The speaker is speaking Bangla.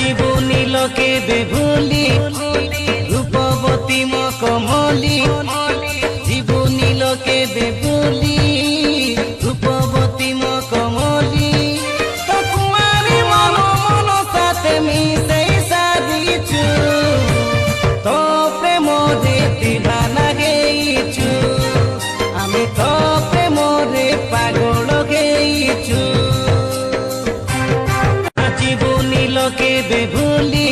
জীবনী লোকে বেভুলি রূপবতী ম কমলি জীবনী লোকে বেভুলি রূপবতী ম কমলি তো কুমারী মন মন সাথে মিশাই সাজিছু তো প্রেমরে দিবানা গেইছু আমি তো প্রেমরে পাগল গেইছু জীবনী লোকে বেভুলি